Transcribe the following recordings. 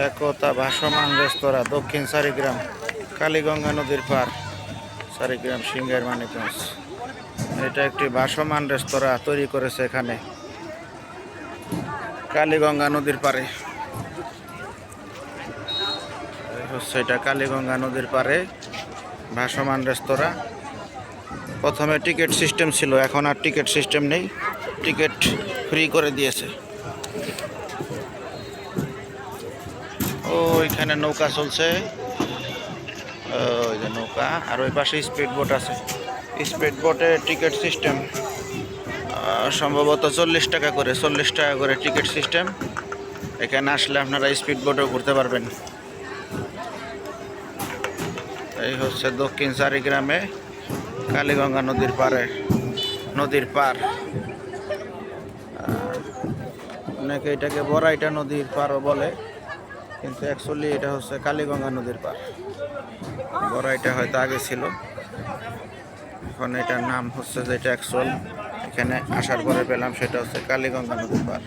একতা ভাসমান রেস্তোরাঁ, দক্ষিণ সারিগ্রাম, কালীগঙ্গা নদীর পার, সারিগ্রাম সিংহের মানিকগঞ্জ। এটা একটি ভাসমান রেস্তোরাঁ তৈরি করেছে এখানে কালীগঙ্গা নদীর পারে। হচ্ছে এটা কালীগঙ্গা নদীর পারে ভাসমান রেস্তোরাঁ। প্রথমে টিকিট সিস্টেম ছিল, এখন আর টিকিট সিস্টেম নেই, টিকিট ফ্রি করে দিয়েছে। ওইখানে নৌকা চলছে, ওই যে নৌকা, আর ওই পাশে স্পিড বোট আছে। স্পিড বোটে টিকিট সিস্টেম সম্ভবত 40 টাকা করে, 40 টাকা করে টিকিট সিস্টেম। এখানে আসলে আপনারা স্পিড বোটেও ঘুরতে পারবেন। এই হচ্ছে দক্ষিণ সারিগ্রামে কালীগঙ্গা নদীর পারে, নদীর পার। অনেকে এটাকে বড়াইটা নদীর পারও বলে, কিন্তু অ্যাকচুয়ালি এটা হচ্ছে কালীগঙ্গা নদীর পার। বড়াইটা হয়তো আগে ছিল, এখন এটার নাম হচ্ছে যেটা অ্যাকচুয়াল এখানে আসার পরে পেলাম সেটা হচ্ছে কালীগঙ্গা নদীর পার।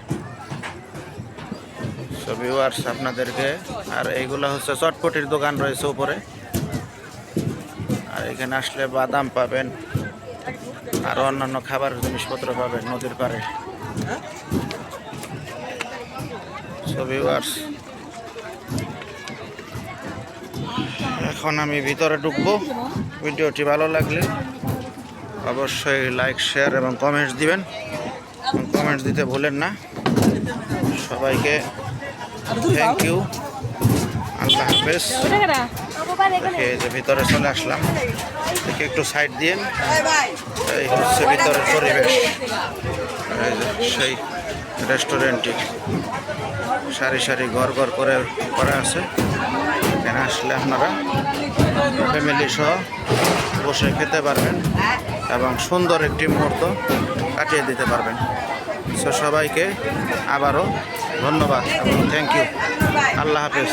সো ভিউয়ার্স আপনাদেরকে, আর এইগুলা হচ্ছে চটপটির দোকান রয়েছে উপরে, আর এখানে আসলে বাদাম পাবেন আর অন্যান্য খাবার জিনিসপত্র পাবেন নদীর পাড়ে। সো ভিউয়ার্স এখন আমি ভিতরে ঢুকবো। ভিডিওটি ভালো লাগলে অবশ্যই লাইক, শেয়ার এবং কমেন্টস দিবেন, কমেন্টস দিতে ভুলেন না। সবাইকে থ্যাংক ইউ, আল্লাহ হাফেজ। এই যে ভিতরে চলে আসলাম, দেখে একটু সাইড দিয়ে। এই হচ্ছে ভিতরের পরিবেশ, এই যে সেই রেস্টুরেন্টটি সারি সারি ঘর ঘর করে করা আছে। এখানে আসলে আপনারা ফ্যামিলি সহ বসে খেতে পারবেন এবং সুন্দর একটি মুহূর্ত কাটিয়ে দিতে পারবেন। সো সবাইকে আবারও ধন্যবাদ এবং থ্যাংক ইউ, আল্লাহ হাফেজ।